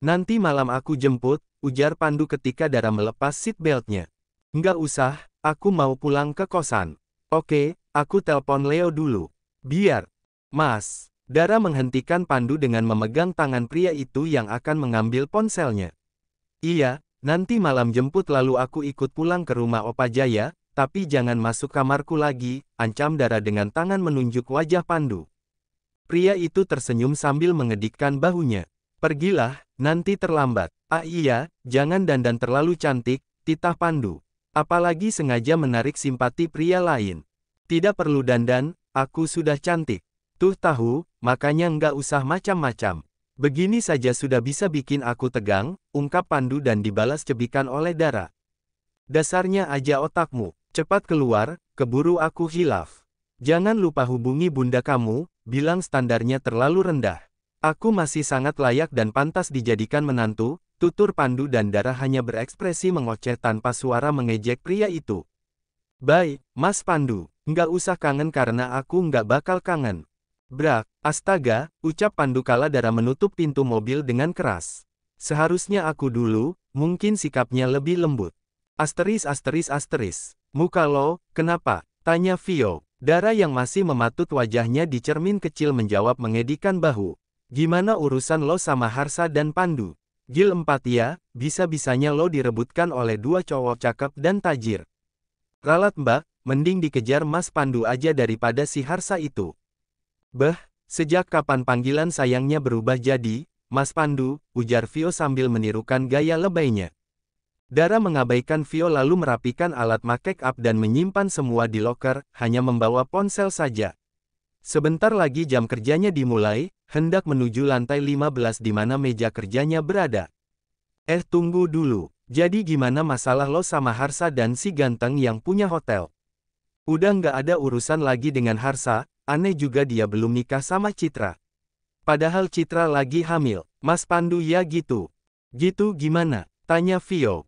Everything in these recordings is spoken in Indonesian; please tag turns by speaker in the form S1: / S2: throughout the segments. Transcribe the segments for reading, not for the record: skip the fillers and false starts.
S1: Nanti malam aku jemput, ujar Pandu ketika Dara melepas seatbeltnya. Nggak usah, aku mau pulang ke kosan. Oke, aku telpon Leo dulu. Biar. Mas. Dara menghentikan Pandu dengan memegang tangan pria itu yang akan mengambil ponselnya. Iya, nanti malam jemput lalu aku ikut pulang ke rumah Opa Jaya, tapi jangan masuk kamarku lagi, ancam Dara dengan tangan menunjuk wajah Pandu. Pria itu tersenyum sambil mengedikkan bahunya. Pergilah, nanti terlambat. Ah iya, jangan dandan terlalu cantik, titah Pandu. Apalagi sengaja menarik simpati pria lain. Tidak perlu dandan, aku sudah cantik. Tuh tahu, makanya nggak usah macam-macam. Begini saja sudah bisa bikin aku tegang, ungkap Pandu dan dibalas cebikan oleh Dara. Dasarnya aja otakmu, cepat keluar, keburu aku hilaf. Jangan lupa hubungi bunda kamu, bilang standarnya terlalu rendah. Aku masih sangat layak dan pantas dijadikan menantu, tutur Pandu dan Dara hanya berekspresi mengoceh tanpa suara mengejek pria itu. Baik, Mas Pandu, nggak usah kangen karena aku nggak bakal kangen. Brak, astaga, ucap Pandu kala Dara menutup pintu mobil dengan keras. Seharusnya aku dulu, mungkin sikapnya lebih lembut. Asteris. Muka lo, kenapa? Tanya Vio. Dara yang masih mematut wajahnya di cermin kecil menjawab mengedikan bahu. Gimana urusan lo sama Harsa dan Pandu? Gil 4 ya, bisa-bisanya lo direbutkan oleh dua cowok cakep dan tajir. Ralat mbak, mending dikejar Mas Pandu aja daripada si Harsa itu. Beh, sejak kapan panggilan sayangnya berubah jadi, Mas Pandu, ujar Vio sambil menirukan gaya lebaynya. Dara mengabaikan Vio lalu merapikan alat make up dan menyimpan semua di loker, hanya membawa ponsel saja. Sebentar lagi jam kerjanya dimulai, hendak menuju lantai 15 di mana meja kerjanya berada. Tunggu dulu, jadi gimana masalah lo sama Harsa dan si ganteng yang punya hotel? Udah nggak ada urusan lagi dengan Harsa, aneh juga dia belum nikah sama Citra. Padahal Citra lagi hamil, Mas Pandu ya gitu. Gitu gimana? Tanya Vio.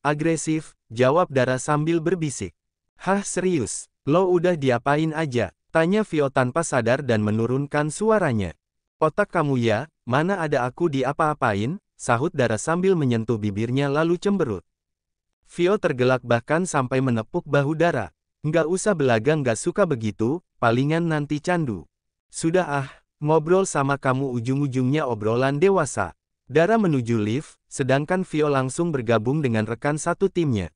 S1: Agresif, jawab Dara sambil berbisik. Hah serius, lo udah diapain aja? Tanya Vio tanpa sadar dan menurunkan suaranya. Otak kamu ya, mana ada aku diapa-apain, sahut Dara sambil menyentuh bibirnya lalu cemberut. Vio tergelak bahkan sampai menepuk bahu Dara. Nggak usah belaga nggak suka begitu, palingan nanti candu. Sudah ngobrol sama kamu ujung-ujungnya obrolan dewasa. Dara menuju lift, sedangkan Vio langsung bergabung dengan rekan satu timnya.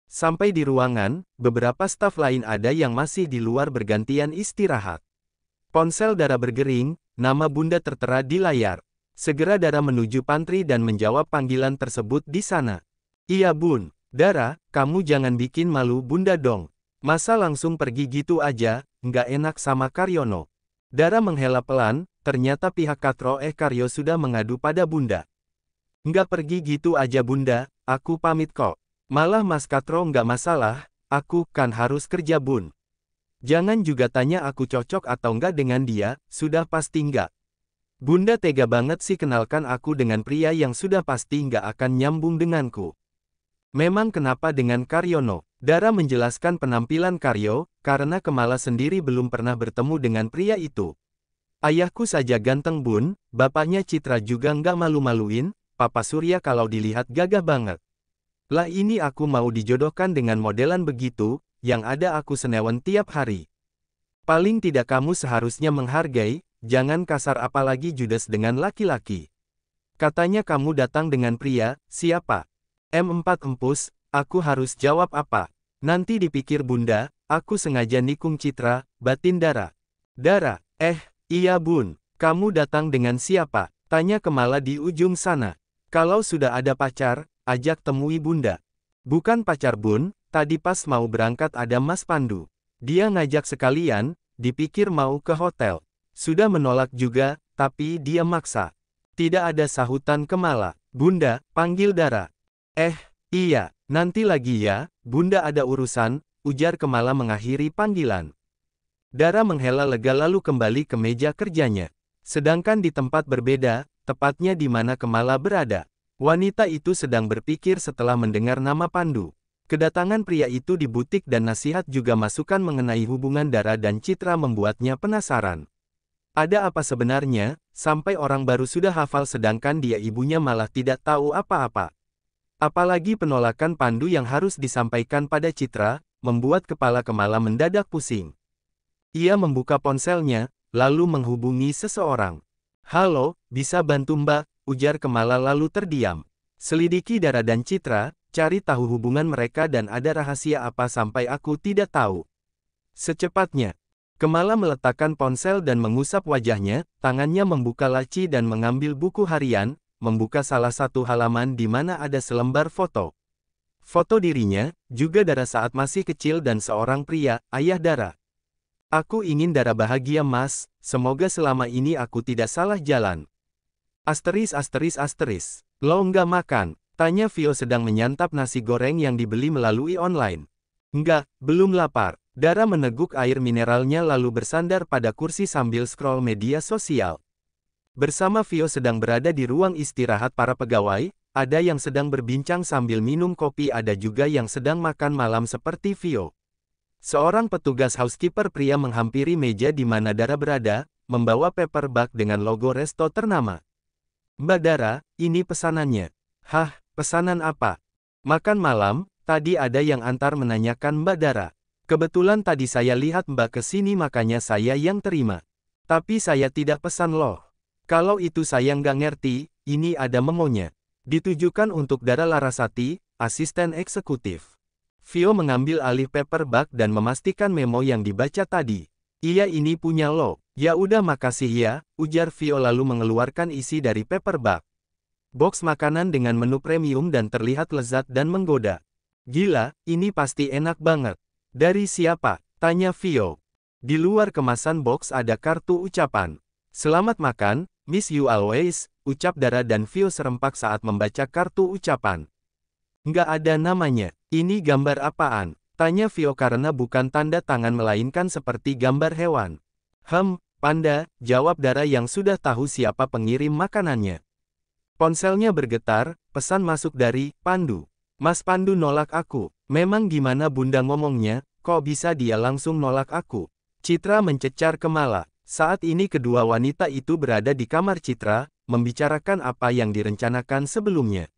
S1: Sampai di ruangan, beberapa staf lain ada yang masih di luar bergantian istirahat. Ponsel Dara bergering, nama bunda tertera di layar. Segera Dara menuju pantry dan menjawab panggilan tersebut di sana. Iya bun, Dara, kamu jangan bikin malu bunda dong. Masa langsung pergi gitu aja, nggak enak sama Karyono. Dara menghela pelan, ternyata pihak Katro Karyo sudah mengadu pada bunda. Nggak pergi gitu aja bunda, aku pamit kok. Malah Mas Katro nggak masalah, aku kan harus kerja bun. Jangan juga tanya aku cocok atau nggak dengan dia, sudah pasti nggak. Bunda tega banget sih kenalkan aku dengan pria yang sudah pasti nggak akan nyambung denganku. Memang kenapa dengan Karyono? Dara menjelaskan penampilan Karyo, karena Kemala sendiri belum pernah bertemu dengan pria itu. Ayahku saja ganteng bun, bapaknya Citra juga nggak malu-maluin, Papa Surya kalau dilihat gagah banget. Lah ini aku mau dijodohkan dengan modelan begitu, yang ada aku senewan tiap hari. Paling tidak kamu seharusnya menghargai, jangan kasar apalagi judes dengan laki-laki. Katanya kamu datang dengan pria, siapa? M4 Empus, aku harus jawab apa? Nanti dipikir bunda, aku sengaja nikung Citra, batin Dara. Dara, iya bun, kamu datang dengan siapa? Tanya Kemala di ujung sana. Kalau sudah ada pacar, ajak temui bunda. Bukan pacar bun, tadi pas mau berangkat ada Mas Pandu. Dia ngajak sekalian, dipikir mau ke hotel. Sudah menolak juga, tapi dia maksa. Tidak ada sahutan Kemala. Bunda, panggil Dara. Iya, nanti lagi ya, bunda ada urusan, ujar Kemala mengakhiri panggilan. Dara menghela lega lalu kembali ke meja kerjanya. Sedangkan di tempat berbeda, tepatnya di mana Kemala berada. Wanita itu sedang berpikir setelah mendengar nama Pandu. Kedatangan pria itu di butik dan nasihat juga masukan mengenai hubungan Dara dan Citra membuatnya penasaran. Ada apa sebenarnya, sampai orang baru sudah hafal sedangkan dia ibunya malah tidak tahu apa-apa. Apalagi penolakan Pandu yang harus disampaikan pada Citra, membuat kepala Kemala mendadak pusing. Ia membuka ponselnya, lalu menghubungi seseorang. "Halo, bisa bantu Mbak?" ujar Kemala lalu terdiam. "Selidiki Dara dan Citra, cari tahu hubungan mereka dan ada rahasia apa sampai aku tidak tahu." Secepatnya, Kemala meletakkan ponsel dan mengusap wajahnya, tangannya membuka laci dan mengambil buku harian, membuka salah satu halaman di mana ada selembar foto. Foto dirinya, juga Dara saat masih kecil dan seorang pria, ayah Dara. "Aku ingin Dara bahagia Mas, semoga selama ini aku tidak salah jalan." Asteris asteris asteris. "Lo nggak makan?" tanya Vio sedang menyantap nasi goreng yang dibeli melalui online. "Nggak, belum lapar." Dara meneguk air mineralnya lalu bersandar pada kursi sambil scroll media sosial. Bersama Vio sedang berada di ruang istirahat para pegawai, ada yang sedang berbincang sambil minum kopi, ada juga yang sedang makan malam seperti Vio. Seorang petugas housekeeper pria menghampiri meja di mana Dara berada, membawa paper bag dengan logo resto ternama. "Mbak Dara, ini pesanannya." "Hah, pesanan apa?" "Makan malam, tadi ada yang antar," menanyakan Mbak Dara. "Kebetulan tadi saya lihat Mbak ke sini makanya saya yang terima. Tapi saya tidak pesan loh." "Kalau itu saya nggak ngerti, ini ada memonya." Ditujukan untuk Dara Larasati, asisten eksekutif. Vio mengambil alih paper bag dan memastikan memo yang dibaca tadi. "Iya ini punya lo." "Ya udah makasih ya," ujar Vio lalu mengeluarkan isi dari paper bag. Box makanan dengan menu premium dan terlihat lezat dan menggoda. "Gila, ini pasti enak banget." "Dari siapa?" tanya Vio. Di luar kemasan box ada kartu ucapan. "Selamat makan, Miss You Always," ucap Dara dan Vio serempak saat membaca kartu ucapan. "Nggak ada namanya. Ini gambar apaan?" tanya Vio karena bukan tanda tangan melainkan seperti gambar hewan. Panda," jawab Dara yang sudah tahu siapa pengirim makanannya. Ponselnya bergetar, pesan masuk dari Pandu. "Mas Pandu nolak aku." "Memang gimana Bunda ngomongnya, kok bisa dia langsung nolak aku?" Citra mencecar Kemala. Saat ini kedua wanita itu berada di kamar Citra, membicarakan apa yang direncanakan sebelumnya.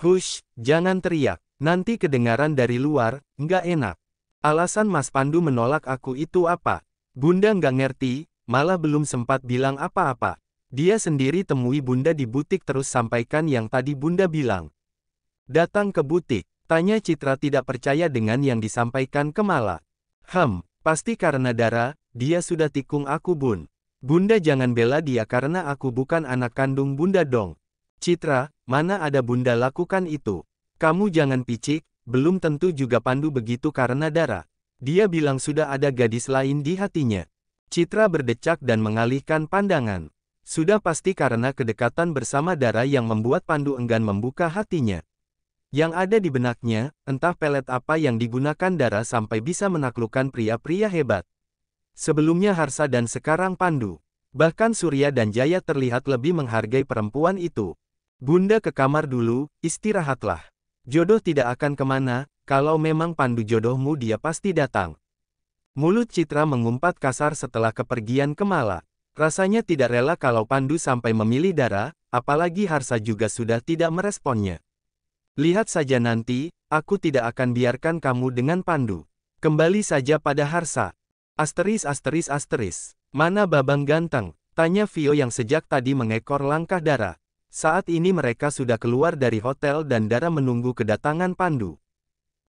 S1: "Hush, jangan teriak, nanti kedengaran dari luar, nggak enak." "Alasan Mas Pandu menolak aku itu apa?" "Bunda nggak ngerti, malah belum sempat bilang apa-apa. Dia sendiri temui Bunda di butik terus sampaikan yang tadi Bunda bilang." "Datang ke butik?" tanya Citra tidak percaya dengan yang disampaikan Kemala. Pasti karena Dara, dia sudah tikung aku Bun." "Bunda jangan bela dia karena aku bukan anak kandung Bunda dong." "Citra, mana ada Bunda lakukan itu. Kamu jangan picik, belum tentu juga Pandu begitu karena Dara. Dia bilang sudah ada gadis lain di hatinya." Citra berdecak dan mengalihkan pandangan. Sudah pasti karena kedekatan bersama Dara yang membuat Pandu enggan membuka hatinya. Yang ada di benaknya, entah pelet apa yang digunakan Dara sampai bisa menaklukkan pria-pria hebat. Sebelumnya Harsa dan sekarang Pandu. Bahkan Surya dan Jaya terlihat lebih menghargai perempuan itu. "Bunda ke kamar dulu, istirahatlah. Jodoh tidak akan kemana, kalau memang Pandu jodohmu dia pasti datang." Mulut Citra mengumpat kasar setelah kepergian Kemala. Rasanya tidak rela kalau Pandu sampai memilih Dara, apalagi Harsa juga sudah tidak meresponnya. "Lihat saja nanti, aku tidak akan biarkan kamu dengan Pandu. Kembali saja pada Harsa." Asteris asteris asteris. "Mana Babang Ganteng?" tanya Vio yang sejak tadi mengekor langkah Dara. Saat ini mereka sudah keluar dari hotel dan Dara menunggu kedatangan Pandu.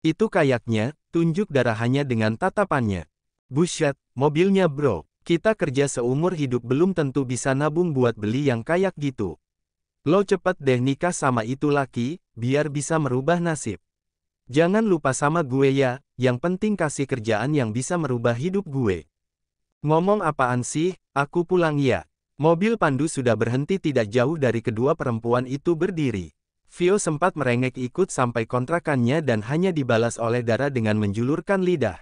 S1: "Itu kayaknya," tunjuk Dara hanya dengan tatapannya. "Buset, mobilnya bro. Kita kerja seumur hidup belum tentu bisa nabung buat beli yang kayak gitu. Lo cepet deh nikah sama itu laki, biar bisa merubah nasib. Jangan lupa sama gue ya, yang penting kasih kerjaan yang bisa merubah hidup gue." "Ngomong apaan sih, aku pulang ya." Mobil Pandu sudah berhenti tidak jauh dari kedua perempuan itu berdiri. Vio sempat merengek ikut sampai kontrakannya dan hanya dibalas oleh Dara dengan menjulurkan lidah.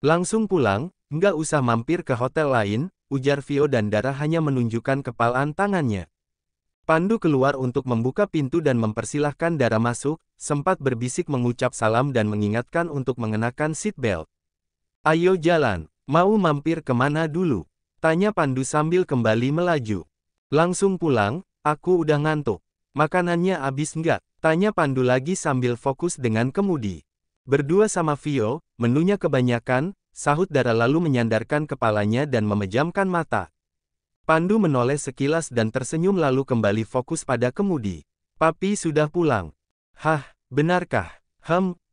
S1: "Langsung pulang, nggak usah mampir ke hotel lain," ujar Vio dan Dara hanya menunjukkan kepalan tangannya. Pandu keluar untuk membuka pintu dan mempersilahkan Dara masuk, sempat berbisik mengucap salam dan mengingatkan untuk mengenakan seatbelt. "Ayo jalan, mau mampir kemana dulu?" Tanya Pandu sambil kembali melaju. Langsung pulang, aku udah ngantuk. Makanannya habis nggak? Tanya Pandu lagi sambil fokus dengan kemudi. Berdua sama Vio, menunya kebanyakan, sahut Dara lalu menyandarkan kepalanya dan memejamkan mata. Pandu menoleh sekilas dan tersenyum lalu kembali fokus pada kemudi. Papi sudah pulang. Hah, benarkah?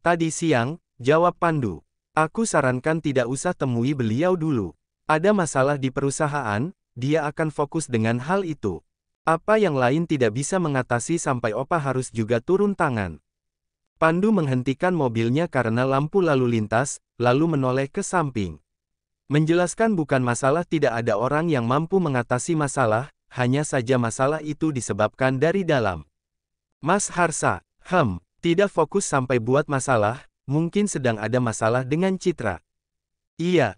S1: Tadi siang, jawab Pandu. Aku sarankan tidak usah temui beliau dulu. Ada masalah di perusahaan, dia akan fokus dengan hal itu. Apa yang lain tidak bisa mengatasi sampai Opa harus juga turun tangan. Pandu menghentikan mobilnya karena lampu lalu lintas, lalu menoleh ke samping. Menjelaskan bukan masalah tidak ada orang yang mampu mengatasi masalah, hanya saja masalah itu disebabkan dari dalam. Mas Harsa, tidak fokus sampai buat masalah, mungkin sedang ada masalah dengan Citra. Iya,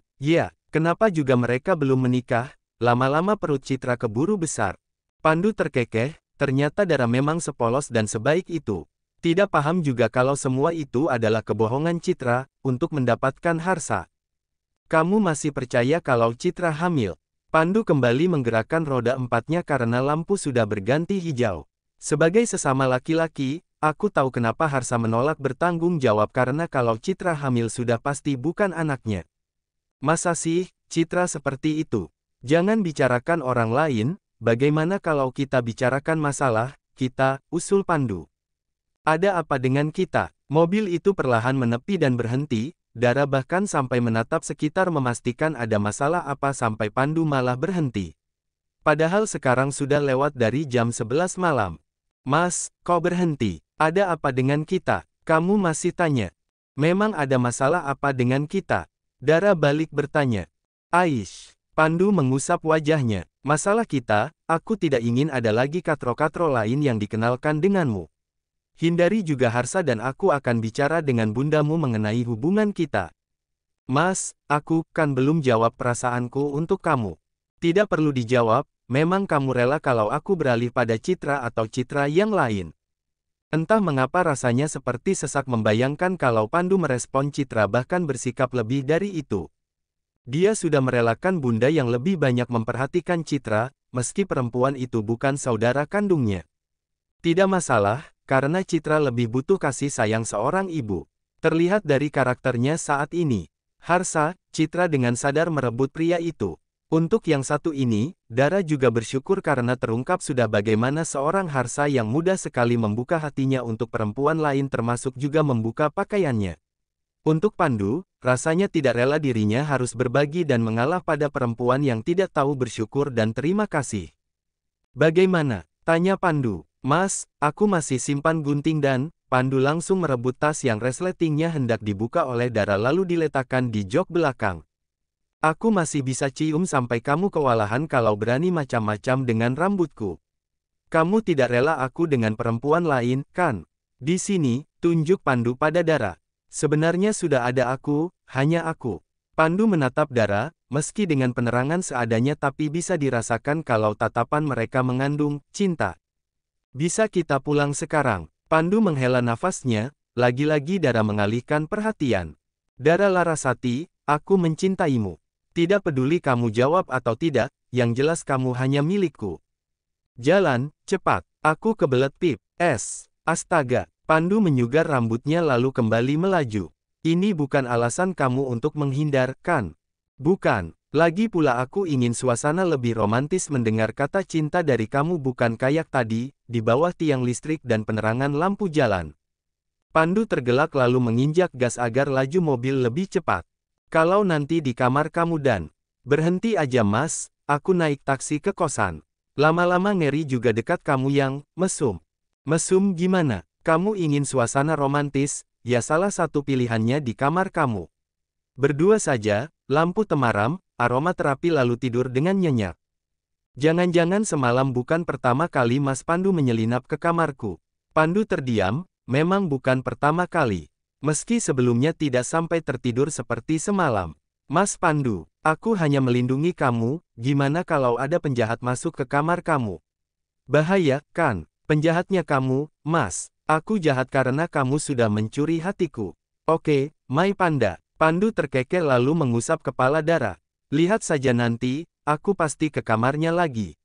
S1: kenapa juga mereka belum menikah, lama-lama perut Citra keburu besar. Pandu terkekeh, ternyata Dara memang sepolos dan sebaik itu. Tidak paham juga kalau semua itu adalah kebohongan Citra, untuk mendapatkan Harsa. Kamu masih percaya kalau Citra hamil? Pandu kembali menggerakkan roda empatnya karena lampu sudah berganti hijau. Sebagai sesama laki-laki, aku tahu kenapa Harsa menolak bertanggung jawab karena kalau Citra hamil sudah pasti bukan anaknya. Masa sih, Citra seperti itu? Jangan bicarakan orang lain, bagaimana kalau kita bicarakan masalah, kita, usul Pandu. Ada apa dengan kita? Mobil itu perlahan menepi dan berhenti, Dara bahkan sampai menatap sekitar memastikan ada masalah apa sampai Pandu malah berhenti. Padahal sekarang sudah lewat dari jam 11 malam. Mas, kok berhenti? Ada apa dengan kita? Kamu masih tanya. Memang ada masalah apa dengan kita? Dara balik bertanya. Aish, Pandu mengusap wajahnya. Masalah kita, aku tidak ingin ada lagi katro-katro lain yang dikenalkan denganmu. Hindari juga Harsa dan aku akan bicara dengan bundamu mengenai hubungan kita. Mas, aku kan belum jawab perasaanku untuk kamu. Tidak perlu dijawab, memang kamu rela kalau aku beralih pada Citra atau Citra yang lain. Entah mengapa rasanya seperti sesak membayangkan kalau Pandu merespon Citra bahkan bersikap lebih dari itu. Dia sudah merelakan bunda yang lebih banyak memperhatikan Citra, meski perempuan itu bukan saudara kandungnya. Tidak masalah, karena Citra lebih butuh kasih sayang seorang ibu. Terlihat dari karakternya saat ini. Harsa, Citra dengan sadar merebut pria itu. Untuk yang satu ini, Dara juga bersyukur karena terungkap sudah bagaimana seorang Harsa yang mudah sekali membuka hatinya untuk perempuan lain termasuk juga membuka pakaiannya. Untuk Pandu, rasanya tidak rela dirinya harus berbagi dan mengalah pada perempuan yang tidak tahu bersyukur dan terima kasih. Bagaimana? Tanya Pandu. Mas, aku masih simpan gunting dan, Pandu langsung merebut tas yang resletingnya hendak dibuka oleh Dara lalu diletakkan di jok belakang. Aku masih bisa cium sampai kamu kewalahan kalau berani macam-macam dengan rambutku. Kamu tidak rela aku dengan perempuan lain, kan? Di sini, tunjuk Pandu pada Dara. Sebenarnya sudah ada aku, hanya aku. Pandu menatap Dara, meski dengan penerangan seadanya tapi bisa dirasakan kalau tatapan mereka mengandung cinta. Bisa kita pulang sekarang? Pandu menghela nafasnya, lagi-lagi Dara mengalihkan perhatian. Dara Larasati, aku mencintaimu. Tidak peduli kamu jawab atau tidak, yang jelas kamu hanya milikku. Jalan, cepat, aku kebelet pip. Astaga, Pandu menyugar rambutnya lalu kembali melaju. Ini bukan alasan kamu untuk menghindar, kan? Bukan, lagi pula aku ingin suasana lebih romantis mendengar kata cinta dari kamu bukan kayak tadi, di bawah tiang listrik dan penerangan lampu jalan. Pandu tergelak lalu menginjak gas agar laju mobil lebih cepat. Kalau nanti di kamar kamu dan berhenti aja mas, aku naik taksi ke kosan. Lama-lama ngeri juga dekat kamu yang mesum. Mesum gimana? Kamu ingin suasana romantis, ya salah satu pilihannya di kamar kamu. Berdua saja, lampu temaram, aroma terapi lalu tidur dengan nyenyak. Jangan-jangan semalam bukan pertama kali Mas Pandu menyelinap ke kamarku. Pandu terdiam, memang bukan pertama kali. Meski sebelumnya tidak sampai tertidur seperti semalam. Mas Pandu, aku hanya melindungi kamu, gimana kalau ada penjahat masuk ke kamar kamu? Bahaya, kan? Penjahatnya kamu, Mas. Aku jahat karena kamu sudah mencuri hatiku. Oke, My Panda. Pandu terkekeh lalu mengusap kepala Dara. Lihat saja nanti, Aku pasti ke kamarnya lagi.